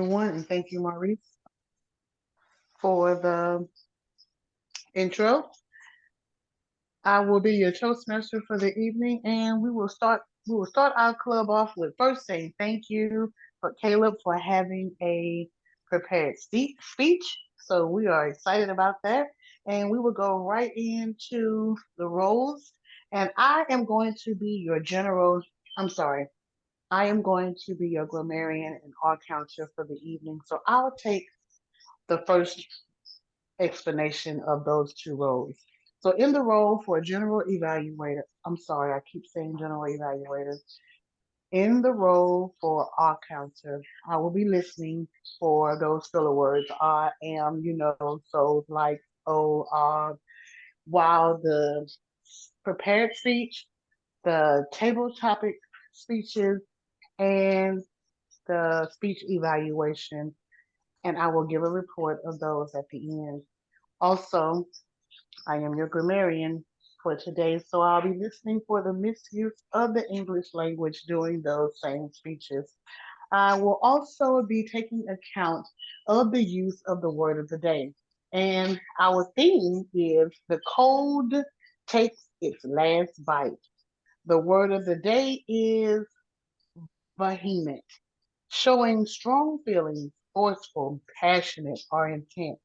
Everyone, and thank you, Maurice, for the intro. I will be your Toastmaster for the evening, and we will start our club off with first saying thank you for Caleb for having a prepared speech. So we are excited about that, and we will go right into the roles. And I am going to be your general. I'm sorry. I am going to be your grammarian and art counter for the evening. So I'll take the first explanation of those two roles. So in the role for general evaluator, I'm sorry, I keep saying general evaluator. In the role for R counter, I will be listening for those filler words. I am, so like, oh, while the prepared speech, the table topic speeches, and the speech evaluation, and I will give a report of those at the end. Also, I am your grammarian for today, so I'll be listening for the misuse of the English language during those same speeches. I will also be taking account of the use of the word of the day. And our theme is the cold takes its last bite. The word of the day is vehement, showing strong feelings, forceful, passionate, or intense.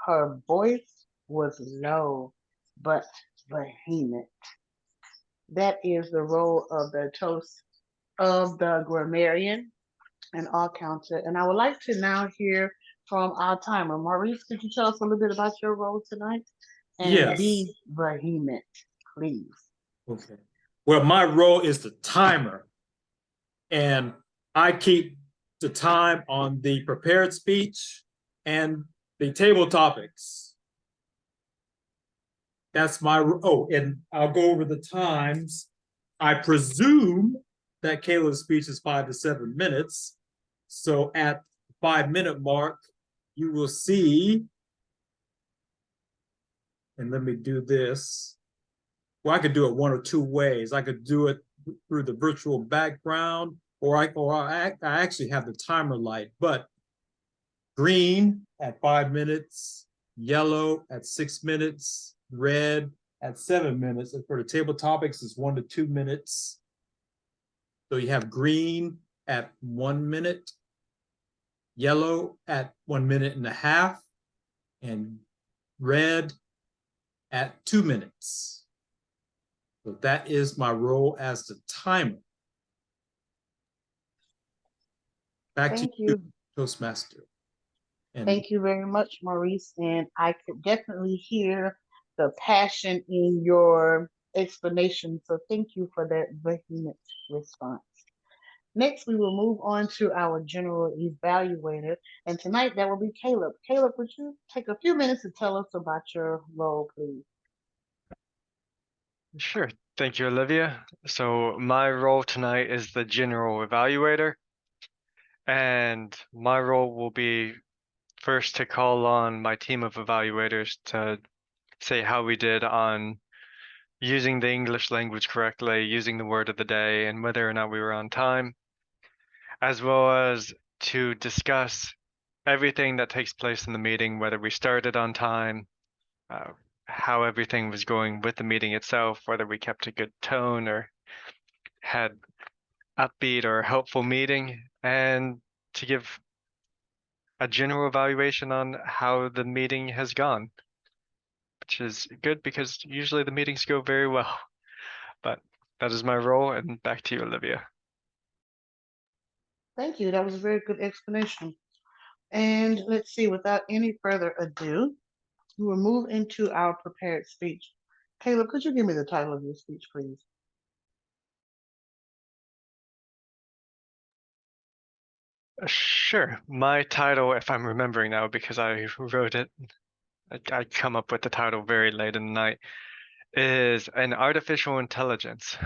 Her voice was low but vehement. That is the role of the toast of the grammarian and all counter. And I would like to now hear from our timer. Maurice, could you tell us a little bit about your role tonight? And Yes. be vehement, please. Okay. Well, my role is the timer, and I keep the time on the prepared speech and the table topics. That's my, oh, and I'll go over the times. I presume that Caleb's speech is 5 to 7 minutes. So at 5 minute mark, you will see, and let me do this. Well, I could do it one or two ways. I could do it through the virtual background, or I actually have the timer light, but green at 5 minutes, yellow at 6 minutes, red at 7 minutes. And for the table topics, it's 1 to 2 minutes. So you have green at 1 minute, yellow at 1 minute and a half, and red at 2 minutes. So that is my role as the timer. Back to Thank you, you. Toastmaster. And Thank you very much, Maurice. And I could definitely hear the passion in your explanation. So thank you for that vehement response. Next, we will move on to our general evaluator. And tonight, that will be Caleb. Caleb, would you take a few minutes to tell us about your role, please? Sure. Thank you, Olivia. So my role tonight is the general evaluator, and my role will be first to call on my team of evaluators to say how we did on using the English language correctly, using the word of the day, and whether or not we were on time, as well as to discuss everything that takes place in the meeting, whether we started on time, uh, how everything was going with the meeting itself, whether we kept a good tone or had upbeat or helpful meeting, and to give a general evaluation on how the meeting has gone, which is good because usually the meetings go very well. But that is my role, and back to you, Olivia. Thank you. That was a very good explanation. And let's see, without any further ado, we will move into our prepared speech. Caleb, could you give me the title of your speech, please? Sure. My title, if I'm remembering now, because I wrote it, I come up with the title very late in the night, is An Artificial Intelligence.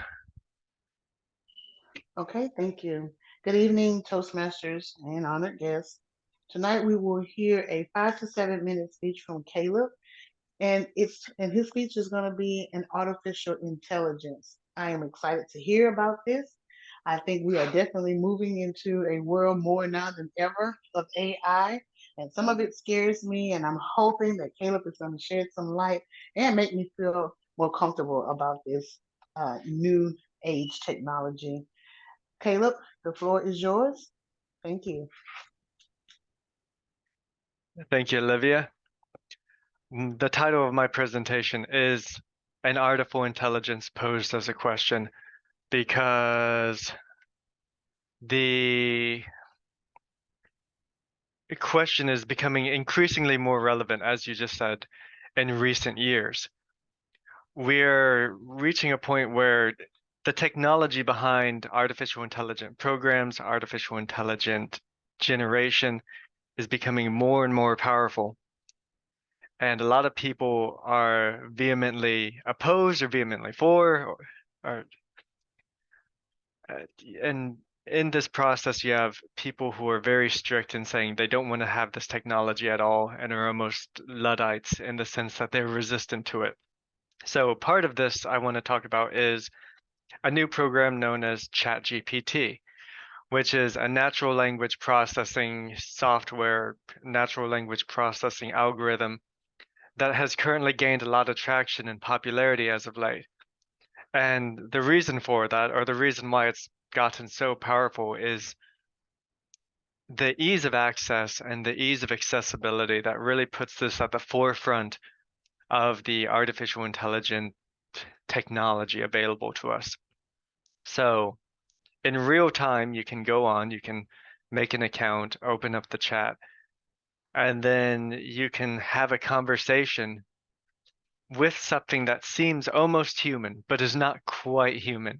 Okay, thank you. Good evening, Toastmasters and honored guests. Tonight we will hear a 5 to 7 minute speech from Caleb, and his speech is going to be an artificial intelligence. I am excited to hear about this. I think we are definitely moving into a world more now than ever of AI. And some of it scares me, and I'm hoping that Caleb is going to shed some light and make me feel more comfortable about this new age technology. Caleb, the floor is yours. Thank you. Thank you, Olivia. The title of my presentation is An Artificial Intelligence Posed as a Question, because the question is becoming increasingly more relevant, as you just said, in recent years. We're reaching a point where the technology behind artificial intelligent programs, artificial intelligent generation is becoming more and more powerful. And a lot of people are vehemently opposed or vehemently for, or and in this process, you have people who are very strict in saying they don't want to have this technology at all and are almost Luddites in the sense that they're resistant to it. So part of this I want to talk about is a new program known as ChatGPT, which is a natural language processing software, natural language processing algorithm that has currently gained a lot of traction and popularity as of late. And the reason for that, or the reason why it's gotten so powerful, is the ease of access and the ease of accessibility that really puts this at the forefront of the artificial intelligent technology available to us. So in real time, you can go on, you can make an account, open up the chat, and then you can have a conversation with something that seems almost human, but is not quite human.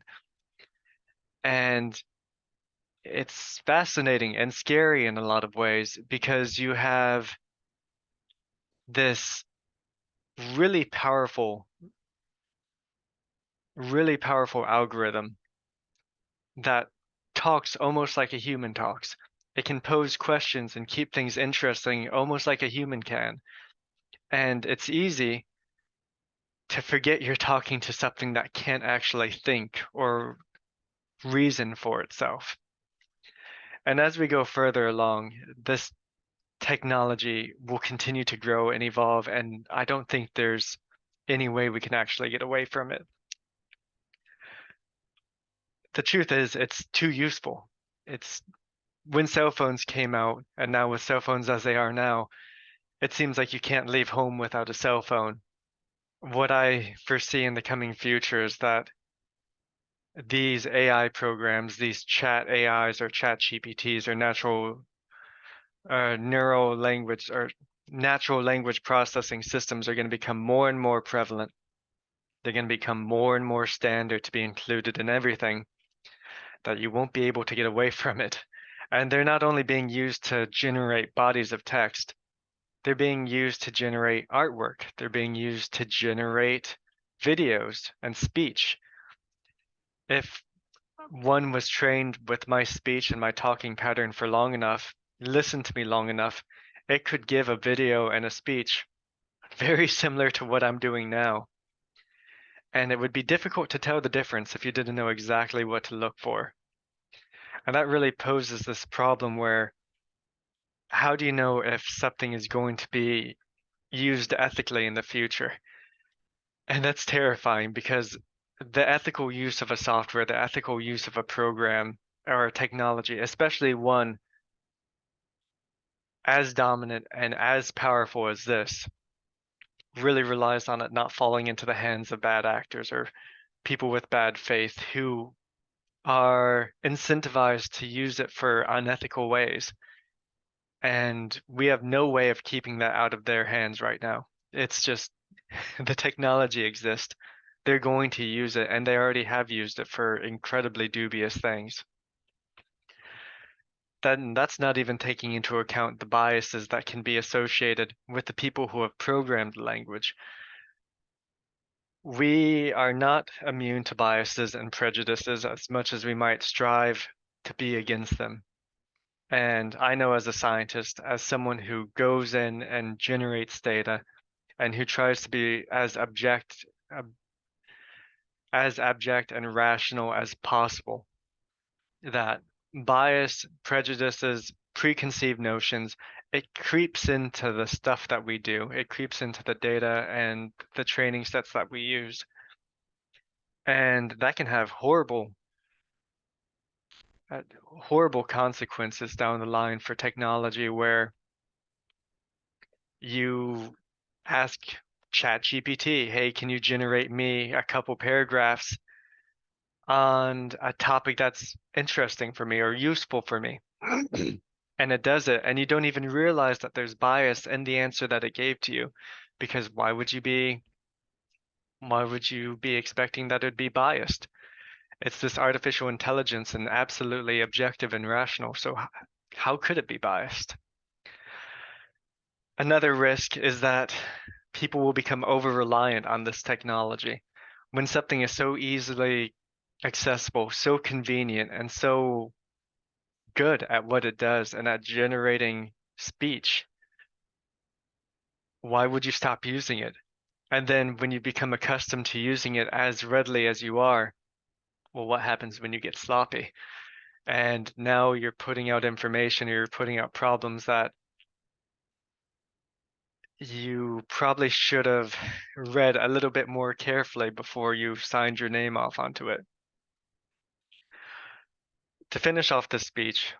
And it's fascinating and scary in a lot of ways because you have this really powerful algorithm that talks almost like a human talks. It can pose questions and keep things interesting almost like a human can. And it's easy to forget you're talking to something that can't actually think or reason for itself. And as we go further along, this technology will continue to grow and evolve, and I don't think there's any way we can actually get away from it. The truth is, it's too useful. It's when cell phones came out, and now with cell phones as they are now, it seems like you can't leave home without a cell phone. What I foresee in the coming future is that these AI programs, these chat AIs or chat GPTs or neural language or natural language processing systems are going to become more and more prevalent. They're going to become more and more standard to be included in everything, that you won't be able to get away from it. And they're not only being used to generate bodies of text, they're being used to generate artwork. They're being used to generate videos and speech. If one was trained with my speech and my talking pattern for long enough, listened to me long enough, it could give a video and a speech very similar to what I'm doing now. And it would be difficult to tell the difference if you didn't know exactly what to look for. And that really poses this problem where how do you know if something is going to be used ethically in the future? And that's terrifying because the ethical use of a software, the ethical use of a program or a technology, especially one as dominant and as powerful as this, really relies on it not falling into the hands of bad actors or people with bad faith who are incentivized to use it for unethical ways. And we have no way of keeping that out of their hands right now. It's just the technology exists. They're going to use it, and they already have used it for incredibly dubious things. Then that's not even taking into account the biases that can be associated with the people who have programmed the language. We are not immune to biases and prejudices as much as we might strive to be against them. And I know as a scientist, as someone who goes in and generates data and who tries to be as abject and rational as possible, that bias, prejudices, preconceived notions, it creeps into the stuff that we do. It creeps into the data and the training sets that we use. And that can have horrible consequences down the line for technology, where you ask ChatGPT, hey, can you generate me a couple paragraphs on a topic that's interesting for me or useful for me? And it does it, and you don't even realize that there's bias in the answer that it gave to you, because why would you be expecting that it'd be biased? It's this artificial intelligence and absolutely objective and rational, so how could it be biased? Another risk is that people will become over-reliant on this technology. When something is so easily accessible, so convenient, and so good at what it does and at generating speech, why would you stop using it? And then when you become accustomed to using it as readily as you are, well, what happens when you get sloppy? And now you're putting out information, or you're putting out problems that you probably should have read a little bit more carefully before you signed your name off onto it. To finish off this speech,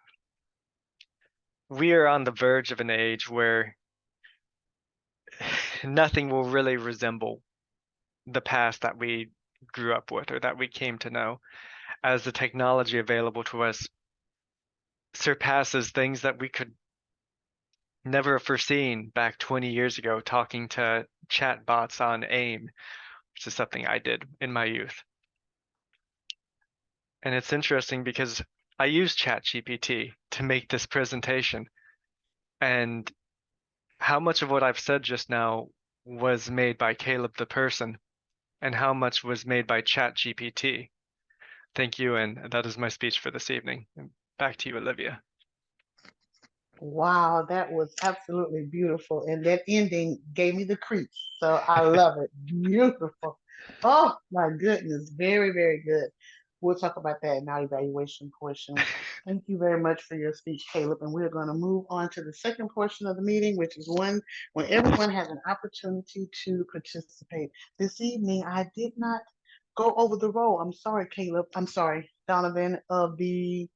we are on the verge of an age where nothing will really resemble the past that we grew up with or that we came to know, as the technology available to us surpasses things that we could never have foreseen back 20 years ago, talking to chat bots on AIM, which is something I did in my youth. And it's interesting because I used ChatGPT to make this presentation, and how much of what I've said just now was made by Caleb the person, and how much was made by ChatGPT. Thank you, and that is my speech for this evening. Back to you, Olivia. Wow, that was absolutely beautiful. And that ending gave me the creeps. So I love it. Beautiful. Oh my goodness. Very, very good. We'll talk about that in our evaluation portion. Thank you very much for your speech, Caleb. And we're going to move on to the second portion of the meeting, which is one when everyone has an opportunity to participate. This evening, I did not go over the role. I'm sorry, Caleb. I'm sorry, Donovan, of the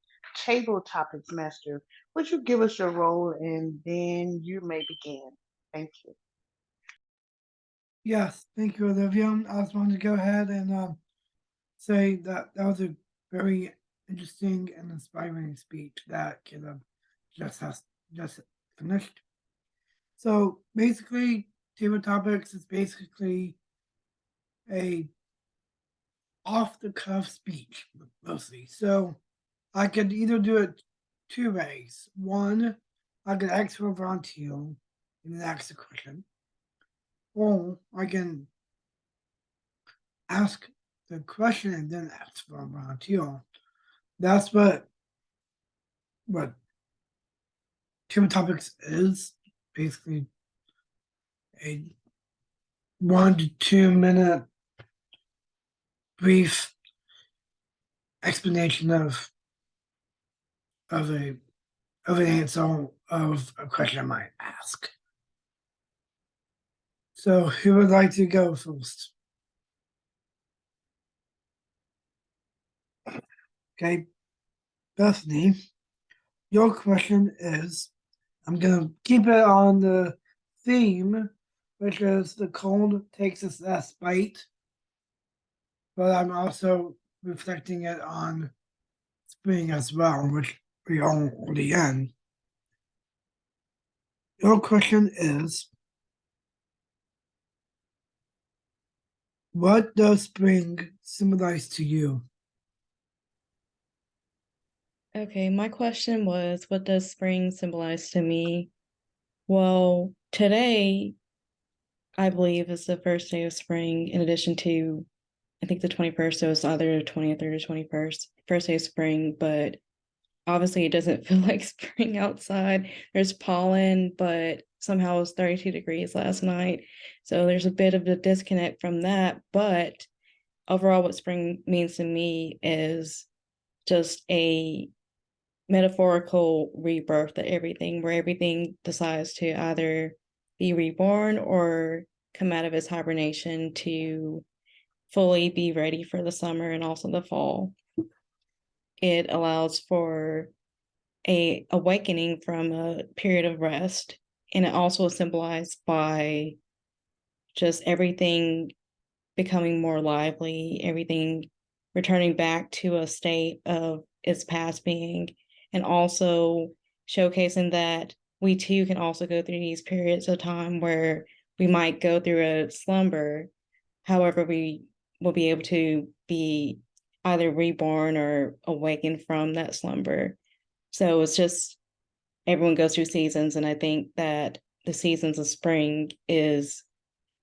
table topics master. Would you give us your role and then you may begin? Thank you. Yes, thank you, Olivia. I just wanted to go ahead and say that that was a very interesting and inspiring speech that Caleb just finished. So basically, table topics is basically a off the cuff speech mostly. So I could either do it two ways. One, I could ask for a volunteer and then ask a question, or I can ask the question and then ask for a volunteer. That's what table topics is, basically a 1 to 2 minute brief explanation of an answer of a question I might ask. So who would like to go first? Okay, Bethany, your question is, I'm gonna keep it on the theme, which is the cold takes its last bite, but I'm also reflecting it on spring as well, which we are already in. Your question is, what does spring symbolize to you? Okay, my question was, what does spring symbolize to me? Well, today, I believe, is the first day of spring, in addition to, I think the 21st, so it's either the 20th or the 21st, first day of spring, but obviously it doesn't feel like spring outside. There's pollen, but somehow it was 32 degrees last night. So there's a bit of a disconnect from that, but overall what spring means to me is just a metaphorical rebirth of everything, where everything decides to either be reborn or come out of its hibernation to fully be ready for the summer and also the fall. It allows for a awakening from a period of rest, and it also is symbolized by just everything becoming more lively, everything returning back to a state of its past being, and also showcasing that we too can also go through these periods of time where we might go through a slumber. However, we will be able to be either reborn or awakened from that slumber. So it's just everyone goes through seasons, and I think that the seasons of spring is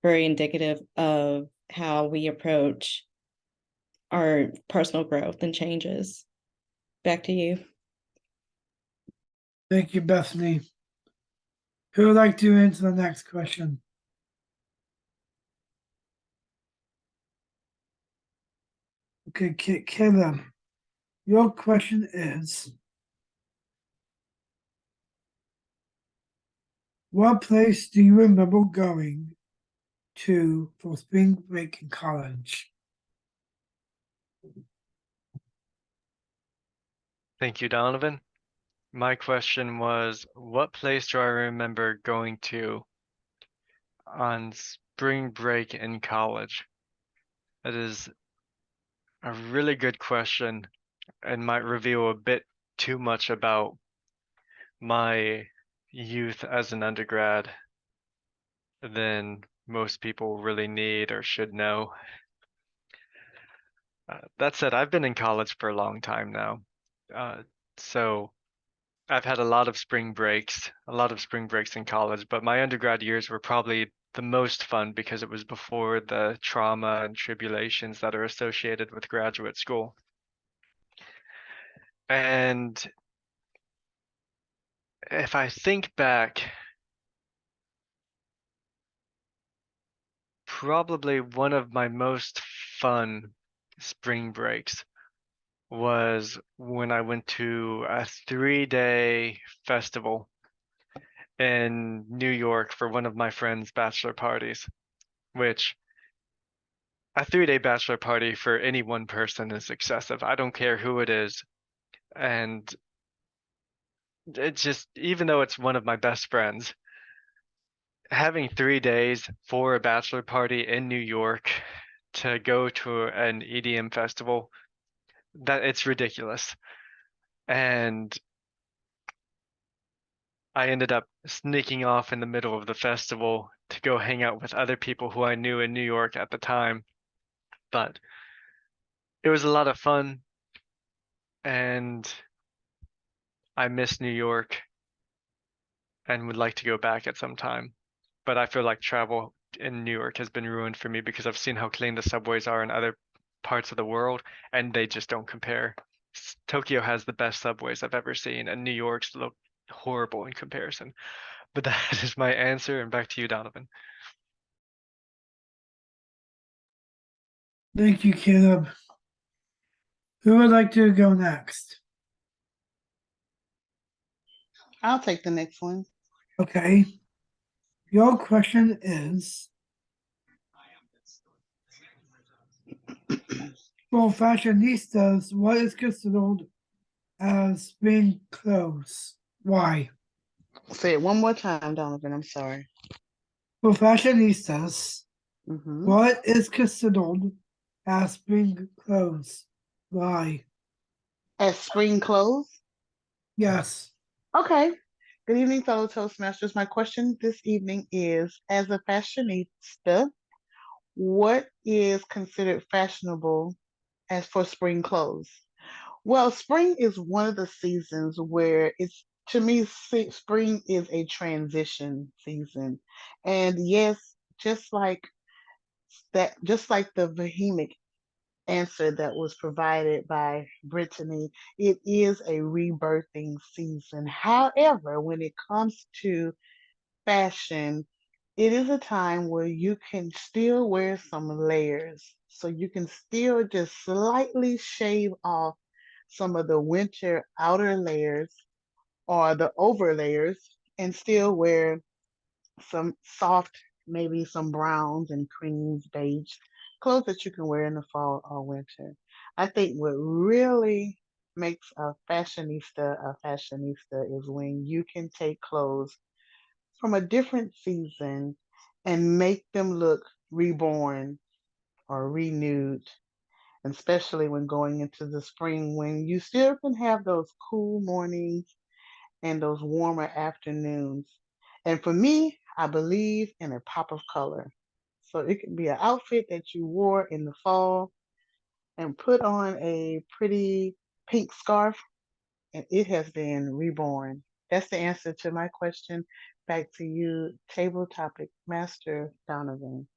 very indicative of how we approach our personal growth and changes. Back to you. Thank you, Bethany. Who would like to answer the next question? Okay, Caleb, your question is, what place do you remember going to for spring break in college? Thank you, Donovan. My question was, what place do I remember going to on spring break in college? That is a really good question and might reveal a bit too much about my youth as an undergrad than most people really need or should know. That said, I've been in college for a long time now. So I've had a lot of spring breaks in college, but my undergrad years were probably the most fun because it was before the trauma and tribulations that are associated with graduate school. And if I think back, probably one of my most fun spring breaks was when I went to a 3-day festival in New York for one of my friend's bachelor parties, which a 3-day bachelor party for any one person is excessive. I don't care who it is. And it's just, even though it's one of my best friends, having 3 days for a bachelor party in New York to go to an EDM festival, that it's ridiculous. And I ended up sneaking off in the middle of the festival to go hang out with other people who I knew in New York at the time. But it was a lot of fun, and I miss New York and would like to go back at some time. But I feel like travel in New York has been ruined for me because I've seen how clean the subways are in other parts of the world, and they just don't compare. Tokyo has the best subways I've ever seen, and New York's look horrible in comparison. But that is my answer, and back to you, Donovan. Thank you, Caleb. Who would like to go next? I'll take the next one. Okay. Your question is, for fashionistas, what is considered as spring clothes? Why? Say it one more time, Donovan. I'm sorry. For fashionistas, Hmm. what is considered as spring clothes? Why? As spring clothes. Yes. Okay. Good evening, fellow Toastmasters. My question this evening is, as a fashionista, what is considered fashionable as for spring clothes? Well, spring is one of the seasons where it's, to me, spring is a transition season. And yes, just like just like the vehement answer that was provided by Brittany, it is a rebirthing season. However, when it comes to fashion, it is a time where you can still wear some layers. So you can still just slightly shave off some of the winter outer layers or the over layers and still wear some soft, maybe some browns and creams, beige clothes that you can wear in the fall or winter. I think what really makes a fashionista is when you can take clothes from a different season and make them look reborn or renewed, and especially when going into the spring when you still can have those cool mornings and those warmer afternoons. And for me, I believe in a pop of color. So it can be an outfit that you wore in the fall and put on a pretty pink scarf, and it has been reborn. That's the answer to my question. Back to you, table topic master Donovan.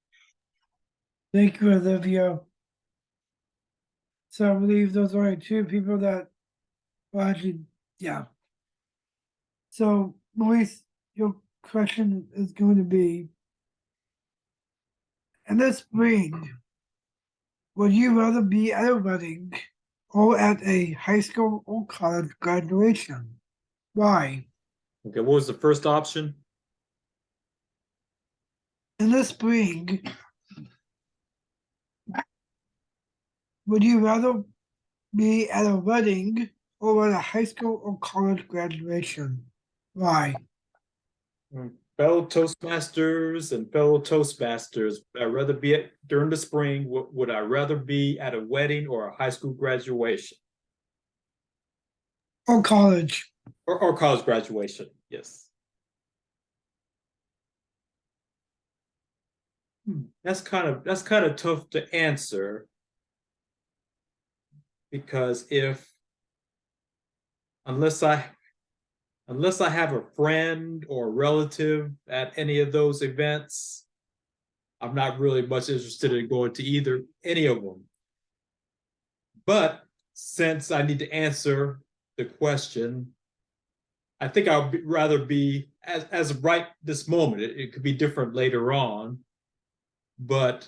Thank you, Olivia. So I believe those are only two people that, well, actually, yeah. So, Maurice, your question is going to be, in the spring, would you rather be at a wedding or at a high school or college graduation? Why? Okay, what was the first option? In the spring, would you rather be at a wedding or at a high school or college graduation? Why? Fellow Toastmasters and fellow Toastmasters, would I rather be at during the spring? Would I rather be at a wedding or a high school graduation Or college? or college graduation? Yes. That's kind of tough to answer because unless I have a friend or a relative at any of those events, I'm not really much interested in going to any of them. But since I need to answer the question, I think rather be as of right this moment. It could be different later on, but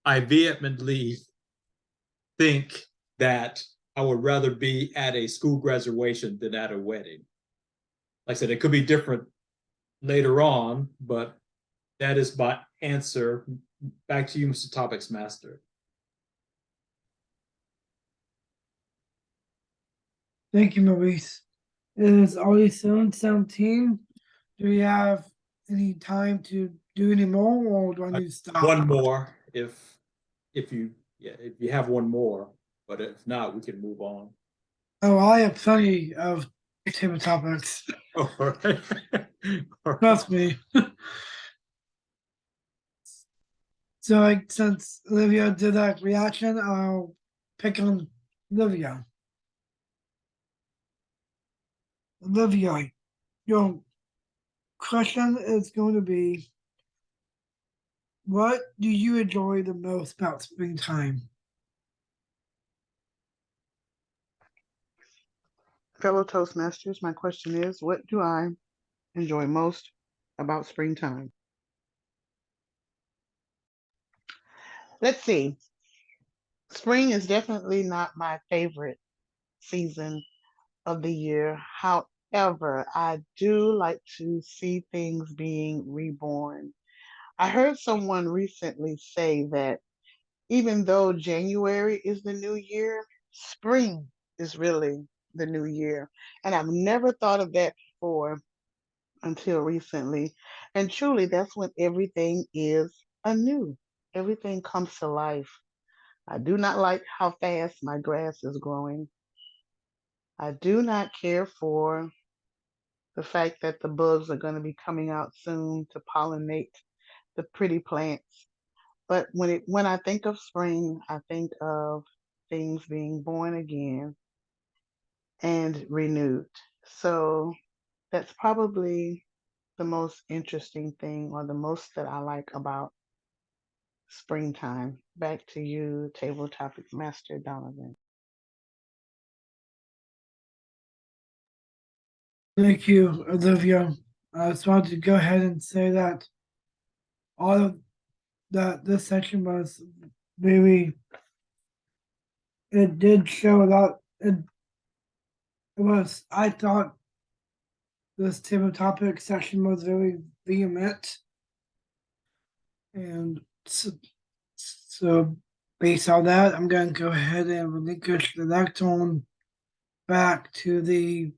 I vehemently think that I would rather be at a school graduation than at a wedding. Like I said, it could be different later on, but that is my answer. Back to you, Mr. Topics Master. Thank you, Maurice. It is already 17. Do we have any time to do any more, or do I need to stop? One more, if you have one more, but if not, we can move on. Oh, I have plenty of table topics. All right. All right. Trust me. So, since Olivia did that reaction, I'll pick on Olivia. Olivia, your question is going to be, what do you enjoy the most about springtime? Fellow Toastmasters, my question is, what do I enjoy most about springtime? Let's see. Spring is definitely not my favorite season of the year. However, I do like to see things being reborn. I heard someone recently say that even though January is the new year, spring is really the new year. And I've never thought of that before until recently. And truly, that's when everything is anew. Everything comes to life. I do not like how fast my grass is growing. I do not care for the fact that the bugs are going to be coming out soon to pollinate the pretty plants. But when I think of spring, I think of things being born again and renewed. So that's probably the most interesting thing or the most that I like about springtime. Back to you, table topic master Donovan. Thank you, Olivia. I just wanted to go ahead and say that all of that this section was very it did show that it was, I thought this table topic section was very vehement. And so based on that, I'm going to go ahead and relinquish the next one back to the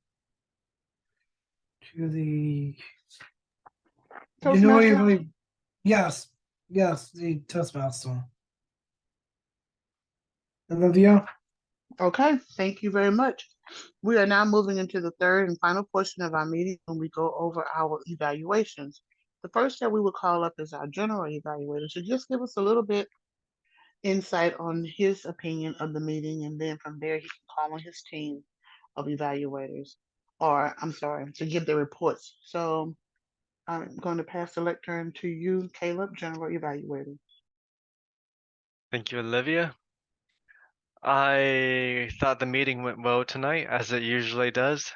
Toastmaster? January. Yes, the Toastmaster. Olivia. Okay, thank you very much. We are now moving into the third and final portion of our meeting when we go over our evaluations. The first that we will call up is our general evaluator. So just give us a little bit insight on his opinion of the meeting, and then from there he can call on his team of evaluators, or I'm sorry, to give their reports. So I'm going to pass the lectern to you, Caleb, general evaluator. Thank you, Olivia. I thought the meeting went well tonight, as it usually does.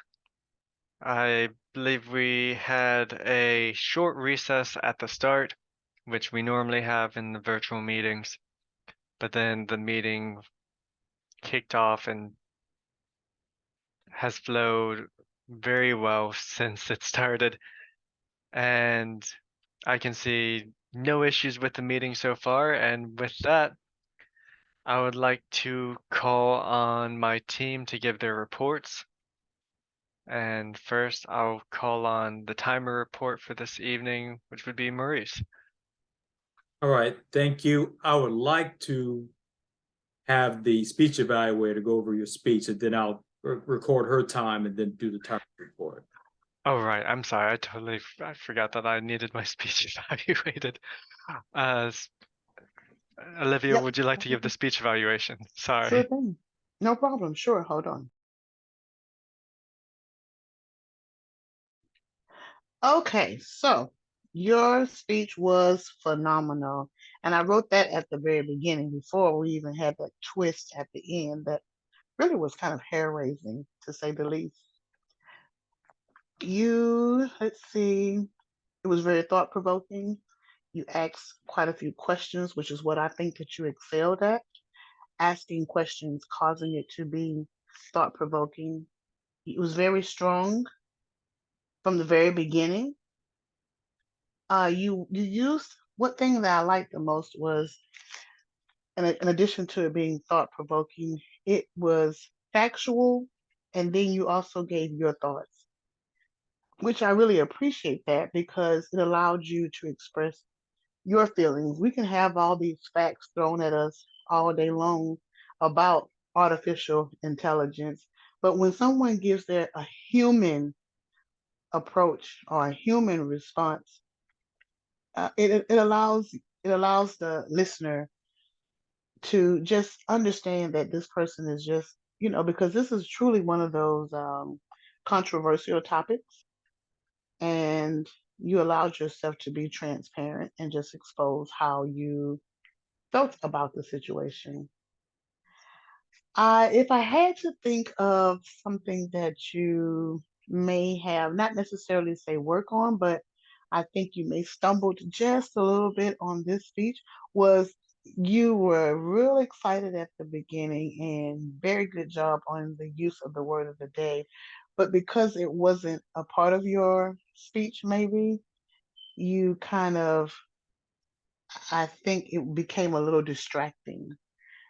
I believe we had a short recess at the start, which we normally have in the virtual meetings, but then the meeting kicked off and has flowed very well since it started. And I can see no issues with the meeting so far. And with that, I would like to call on my team to give their reports. And first, I'll call on the timer report for this evening, which would be Maurice. All right, thank you. I would like to have the speech evaluator go over your speech, and then I'll record her time and then do the time report. Oh, right. I'm sorry. I forgot that I needed my speech evaluated. Olivia, Yep. would you like to give the speech evaluation? Sorry. Sure thing. No problem. Sure. Hold on. Okay, so your speech was phenomenal. And I wrote that at the very beginning before we even had that twist at the end that really was kind of hair raising, to say the least. Let's see, it was very thought provoking. You asked quite a few questions, which is what I think that you excelled at. Asking questions, causing it to be thought provoking. It was very strong from the very beginning. You used, what thing that I liked the most was, in addition to it being thought provoking, it was factual, and then you also gave your thoughts, which I really appreciate that because it allowed you to express your feelings. We can have all these facts thrown at us all day long about artificial intelligence, but when someone gives a human approach or a human response, it allows the listener to just understand that this person is just, because this is truly one of those controversial topics, and you allowed yourself to be transparent and just expose how you felt about the situation. If I had to think of something that you may have not necessarily say work on, but I think you may stumbled just a little bit on this speech, was you were real excited at the beginning and very good job on the use of the word of the day. But because it wasn't a part of your speech, maybe you kind of, I think it became a little distracting.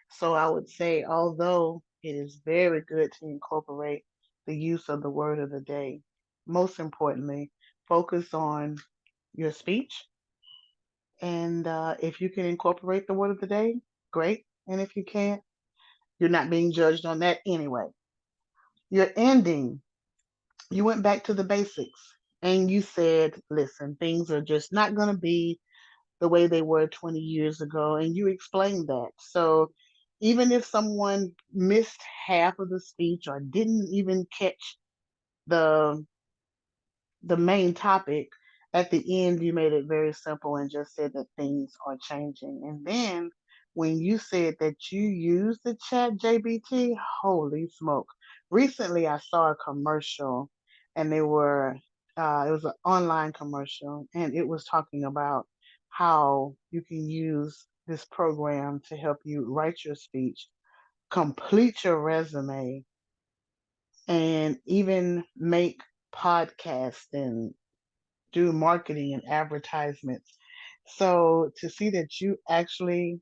So I would say, although it is very good to incorporate the use of the word of the day, most importantly, focus on your speech. And if you can incorporate the word of the day, great. And if you can't, you're not being judged on that anyway. Your ending, you went back to the basics and you said, listen, things are just not going to be the way they were 20 years ago. And you explained that. So even if someone missed half of the speech or didn't even catch the main topic, at the end you made it very simple and just said that things are changing. And then when you said that you use the chat JBT, holy smoke. Recently I saw a commercial, and it was an online commercial, and it was talking about how you can use this program to help you write your speech. complete your resume and even make podcasts and do marketing and advertisements. So to see that you actually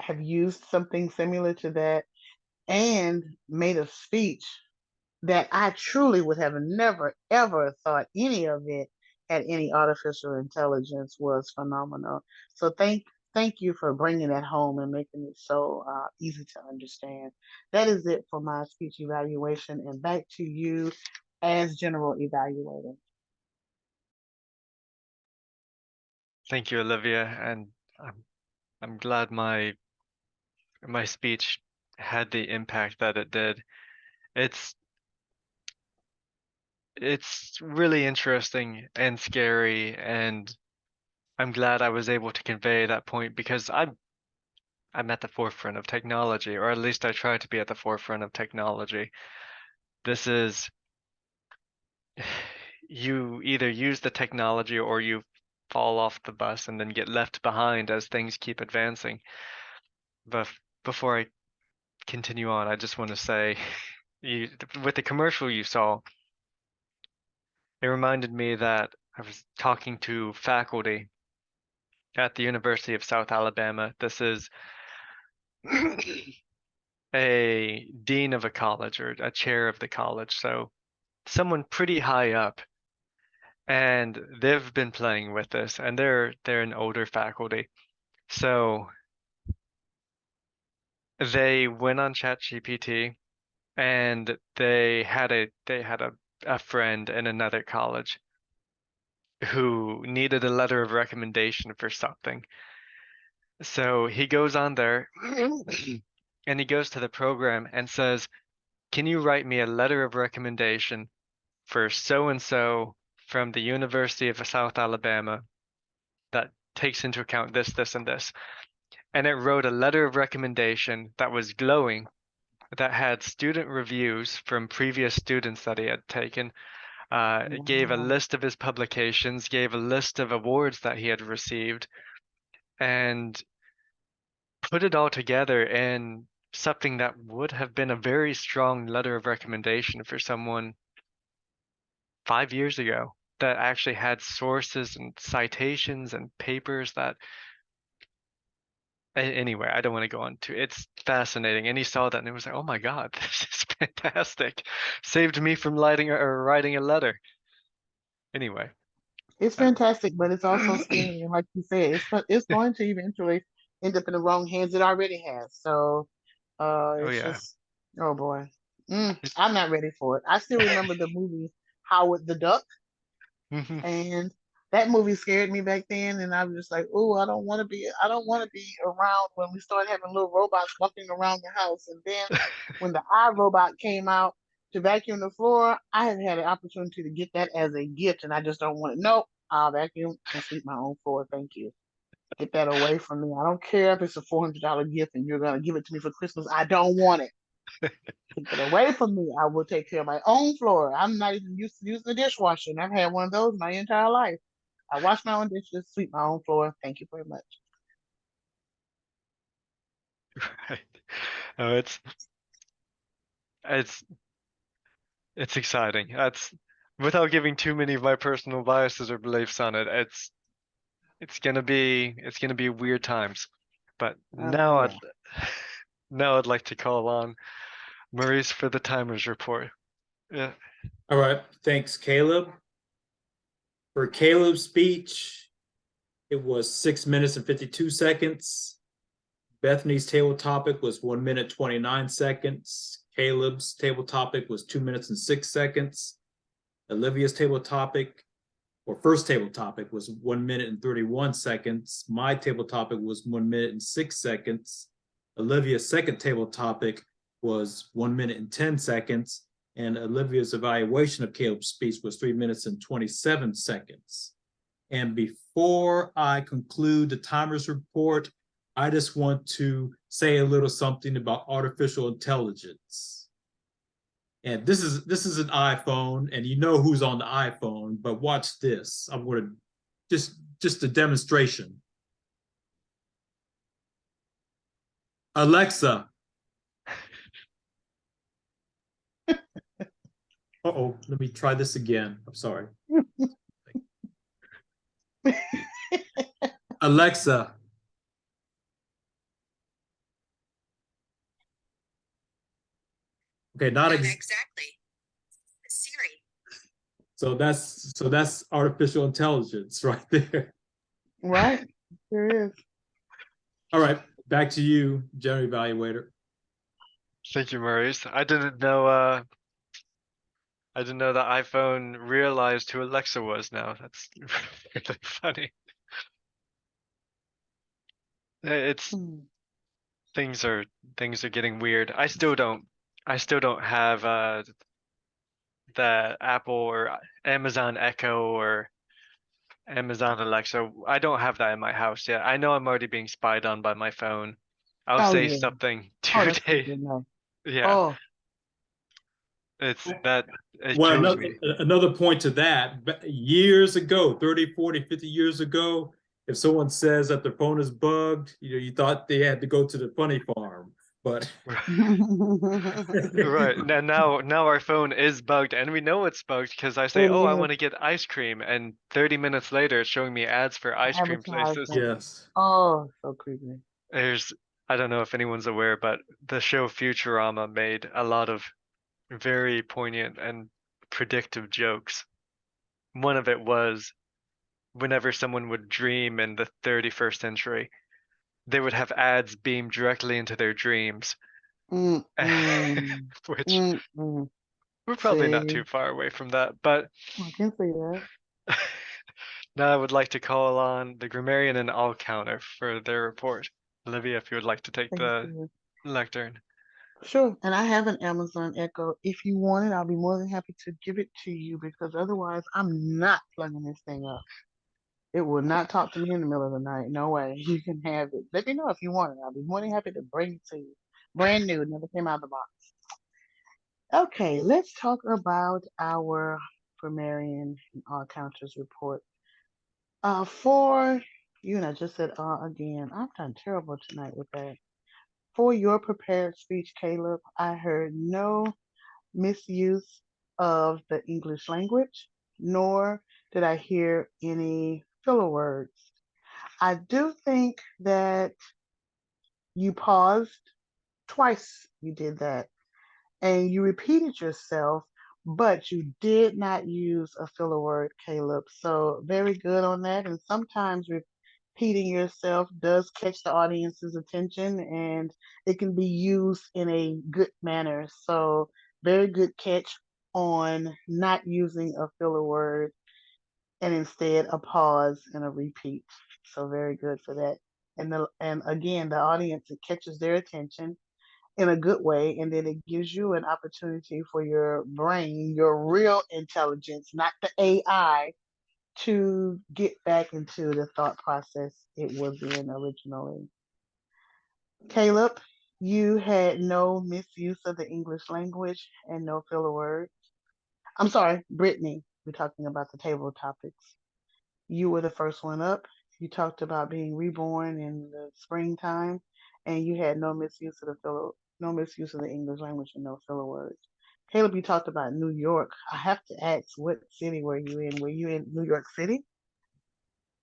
have used something similar to that and made a speech that I truly would have never ever thought any of it had any artificial intelligence was phenomenal. So thank you for bringing that home and making it so easy to understand. That is it for my speech evaluation, and back to you as general evaluator. Thank you, Olivia, and I'm glad my speech had the impact that it did. It's really interesting and scary, and I'm glad I was able to convey that point because I'm at the forefront of technology, or at least I try to be at the forefront of technology. This is you either use the technology or you fall off the bus and then get left behind as things keep advancing. But before I continue on, I just want to say, with the commercial you saw, it reminded me that I was talking to faculty at the University of South Alabama. This is a dean of a college or a chair of the college, so someone pretty high up. And they've been playing with this, and they're an older faculty. So they went on ChatGPT and they had a friend in another college who needed a letter of recommendation for something. So he goes on there and he goes to the program and says, "Can you write me a letter of recommendation for so and so from the University of South Alabama that takes into account this, this, and this?" And it wrote a letter of recommendation that was glowing, that had student reviews from previous students that he had taken. It gave a Wow. list of his publications, gave a list of awards that he had received, and put it all together in something that would have been a very strong letter of recommendation for someone 5 years ago, that actually had sources and citations and papers that anyway, I don't want to go on to it's fascinating. And he saw that and it was like, oh my God, this is fantastic. Saved me from writing a letter. Anyway. It's fantastic, but it's also scary. And like you said, it's going to eventually end up in the wrong hands. It already has. So Oh it's yeah. just, oh boy. I'm not ready for it. I still remember the movie Howard the Duck, and that movie scared me back then. And I was just like, oh, I don't want to be around when we start having little robots walking around the house. And then when the iRobot came out to vacuum the floor, I have had an opportunity to get that as a gift, and I just don't want it. Nope, I'll vacuum and sweep my own floor. Thank you. Get that away from me. I don't care if it's a $400 gift and you're gonna give it to me for Christmas. I don't want it. Take it away from me. I will take care of my own floor. I'm not even used to using the dishwasher, and I've had one of those my entire life. I wash my own dishes, sweep my own floor. Thank you very much. Right. Oh, it's it's exciting. That's without giving too many of my personal biases or beliefs on it. It's gonna be weird times. But now Yeah. I'd like to call on Maurice for the timers report. Yeah. All right, thanks, Caleb. For Caleb's speech, it was 6 minutes and 52 seconds. Bethany's table topic was 1 minute 29 seconds. Caleb's table topic was 2 minutes and 6 seconds. Olivia's table topic, or first table topic, was 1 minute and 31 seconds. My table topic was 1 minute and 6 seconds. Olivia's second table topic was 1 minute and 10 seconds. And Olivia's evaluation of Caleb's speech was 3 minutes and 27 seconds. And before I conclude the timers report, I just want to say a little something about artificial intelligence. And this is an iPhone, and you know who's on the iPhone, but watch this. I'm going to just a demonstration. Alexa, Uh-oh, let me try this again. I'm sorry. Alexa. Okay, not exactly. Siri. So that's artificial intelligence right there. Right? There is. All right, back to you, general evaluator. Thank you, Maurice. I didn't know that iPhone realized who Alexa was now. That's really funny. It's Hmm. things are getting weird. I still don't have the Apple or Amazon Echo or Amazon Alexa. I don't have that in my house yet. I know I'm already being spied on by my phone. I'll Oh, say yeah. something Oh, 2 that's good days. to know. Yeah, Oh, it's that it Well, kills me. another point to that, years ago, 30, 40, 50 years ago, if someone says that their phone is bugged, you thought they had to go to the funny farm. But Right. Now our phone is bugged and we know it's bugged because I say, it "Oh, I is want to get ice cream," and 30 minutes later it's showing me ads for ice cream places. advertisement. yes. Oh, so creepy. There's I don't know if anyone's aware, but the show Futurama made a lot of very poignant and predictive jokes. One of it was whenever someone would dream in the 31st century, they would have ads beamed directly into their dreams, Mm, mm, which mm, mm. we're probably not See, too far away from that. But I can see that. now I would like to call on the grammarian and all counter for their report. Olivia, if you would like to take Thank the you. lectern. Sure. And I have an Amazon Echo. If you want it, I'll be more than happy to give it to you because otherwise I'm not plugging this thing up. It will not talk to me in the middle of the night. No way. You can have it. Let me know if you want it. I'll be more than happy to bring it to you. Brand new, never came out of the box. Okay, let's talk about our grammarian and all counters report. For you and I just said again. I've done terrible tonight with that. For your prepared speech, Caleb, I heard no misuse of the English language, nor did I hear any filler words. I do think that you paused twice. You did that. And you repeated yourself, but you did not use a filler word, Caleb. So very good on that. And sometimes repeating yourself does catch the audience's attention and it can be used in a good manner. So very good catch on not using a filler word and instead a pause and a repeat. So very good for that. And again, the audience, it catches their attention in a good way, and then it gives you an opportunity for your brain, your real intelligence, not the AI, to get back into the thought process it was in originally. Caleb, you had no misuse of the English language and no filler words. I'm sorry, Brittany, we're talking about the table topics. You were the first one up. You talked about being reborn in the springtime, and you had no misuse of the English language and no filler words. Caleb, you talked about New York. I have to ask, what city were you in? Were you in New York City?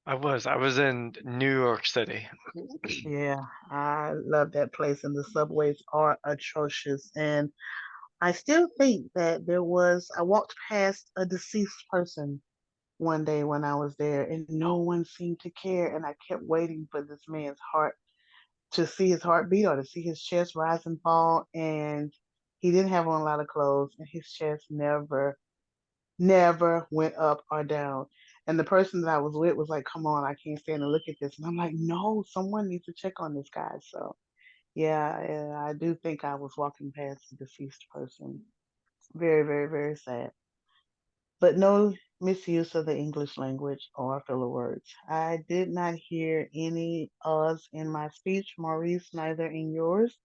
I was in New York City. Yeah, I love that place, and the subways are atrocious. And I still think that I walked past a deceased person one day when I was there, and no one seemed to care. And I kept waiting for this man's heart to see his heartbeat or to see his chest rise and fall. And he didn't have on a lot of clothes, and his chest never went up or down. And the person that I was with was like, "Come on, I can't stand to look at this." And I'm like, "No, someone needs to check on this guy." So yeah, I do think I was walking past a deceased person. Very, very, very sad. But no misuse of the English language or filler words. I did not hear any uhs in my speech, Maurice, neither in yours.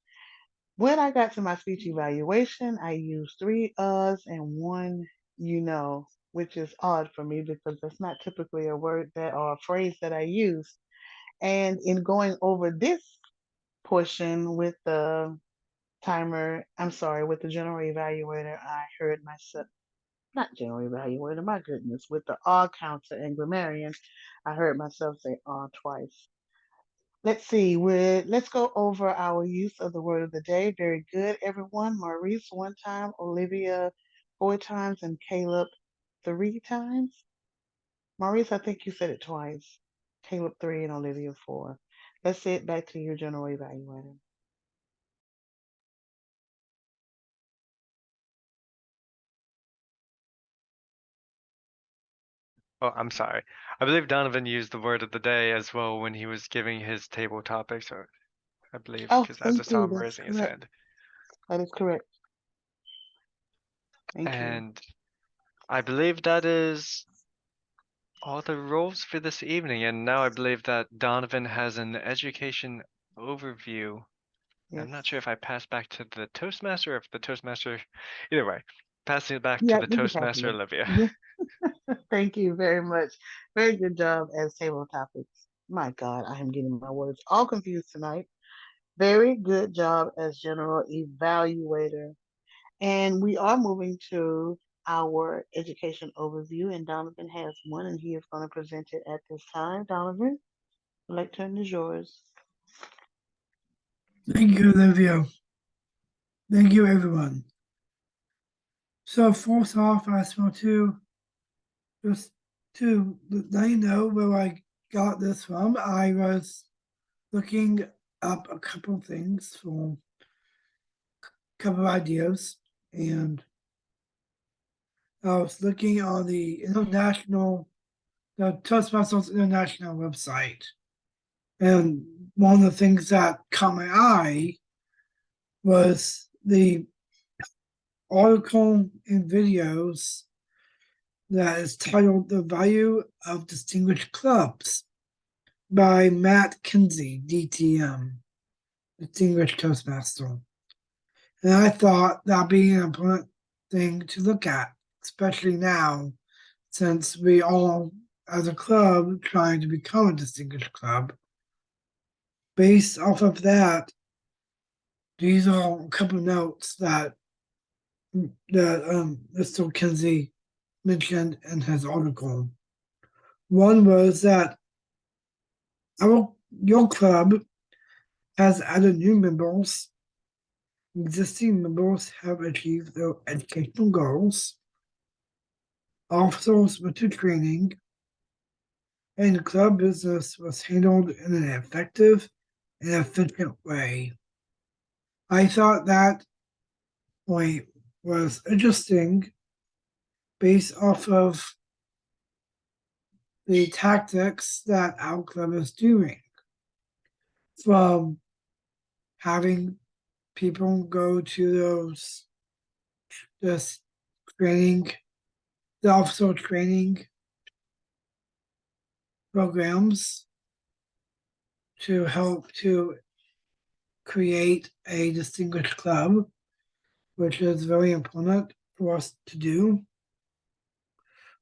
When I got to my speech evaluation, I used three uhs and one which is odd for me because that's not typically a word that or a phrase that I use. And in going over this portion with the with the general evaluator, I heard myself. not general evaluator, my goodness, with the R counselor and grammarian. I heard myself say R twice. Let's see, let's go over our use of the word of the day. Very good, everyone. Maurice 1 time, Olivia 4 times, and Caleb 3 times. Maurice, I think you said it twice. Caleb 3 and Olivia 4. Let's say it back to your general evaluator. Oh, I'm sorry. I believe Donovan used the word of the day as well when he was giving his table topics, or I believe, Oh, because I thank just saw you. him That's raising his correct. hand. That is correct. Thank you. And I believe that is all the roles for this evening. And now I believe that Donovan has an education overview. Yes. I'm not sure if I pass back to the Toastmaster or if the Toastmaster, either way, passing it back to Yeah, the you can pass Toastmaster it. Olivia. Yeah. Thank you very much. Very good job as table topics. My God, I am getting my words all confused tonight. Very good job as general evaluator. And we are moving to our education overview, and Donovan has one, and he is going to present it at this time. Donovan, the lectern is yours. Thank you, Olivia. Thank you, everyone. So first off, I just want to just to let you know where I got this from. I was looking up a couple of things for a couple of ideas, and I was looking on the Toastmasters International website. And one of the things that caught my eye was the article and videos that is titled The Value of Distinguished Clubs by Matt Kinsey, DTM, Distinguished Toastmaster. And I thought that'd be an important thing to look at, especially now, since we all, as a club, trying to become a distinguished club. Based off of that, these are a couple of notes that Mr. Kinsey mentioned in his article. One was that your club has added new members. Existing members have achieved their educational goals. Officers went to training, and club business was handled in an effective and efficient way. I thought that point was interesting based off of the tactics that our club is doing, from having people go to this training, the officer training programs to help to create a distinguished club, which is very important for us to do.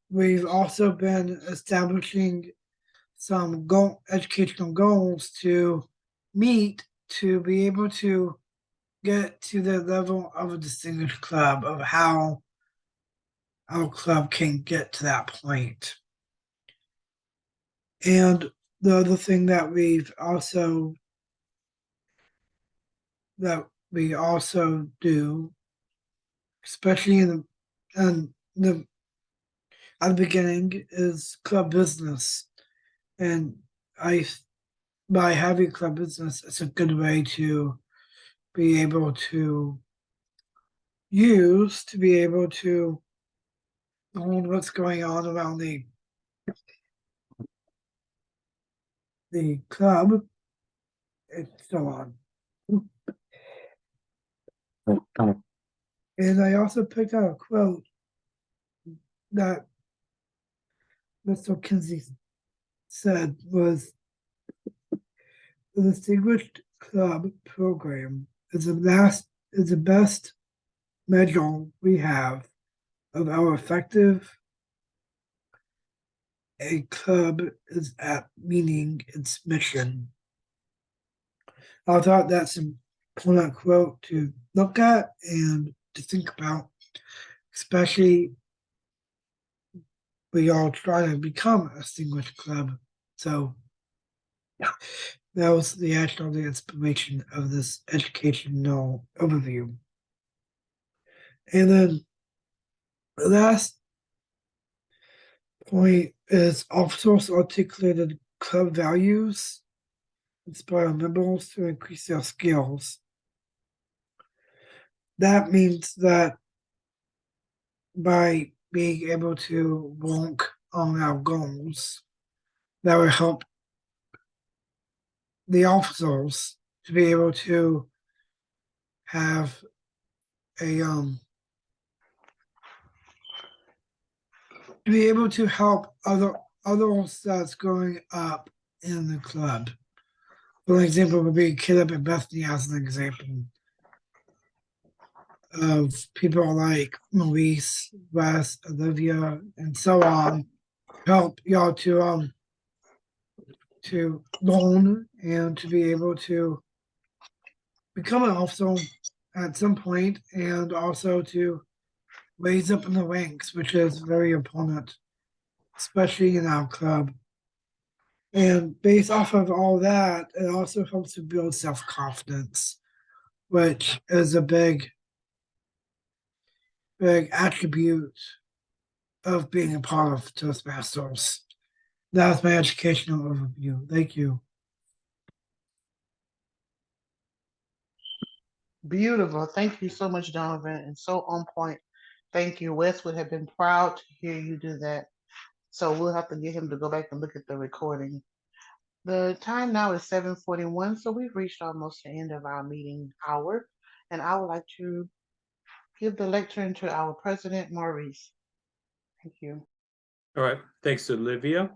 We've also been establishing some educational goals to meet to be able to get to the level of a distinguished club, of how our club can get to that point. And the other thing that we also do, especially at the beginning, is club business. And by having club business, it's a good way to be able to learn what's going on around the club. It's still on. And I also picked out a quote that Mr. Kinsey said was, the Distinguished Club program is the best measure we have of how effective a club is at meeting its mission. I thought that's an important quote to look at and to think about, especially we all try to become a distinguished club. So that was the inspiration of this educational overview. And then the last point is officers articulated club values, inspire members to increase their skills. That means that by being able to work on our goals, that will help the officers to be able to have a to be able to help others that's going up in the club. For example, would be Kid Up and Bethany as an example of people like Maurice, Wes, Olivia, and so on. Help y'all to learn and to be able to become an officer at some point, and also to raise up in the ranks, which is very important, especially in our club. And based off of all that, it also helps to build self-confidence, which is a big attribute of being a part of Toastmasters. That's my educational overview. Thank you. Beautiful. Thank you so much, Donovan, and so on point. Thank you. Wes would have been proud to hear you do that. So we'll have to get him to go back and look at the recording. The time now is 7:41, so we've reached almost the end of our meeting hour, and I would like to give the lecture to our president, Maurice. Thank you. All right, thanks, Olivia.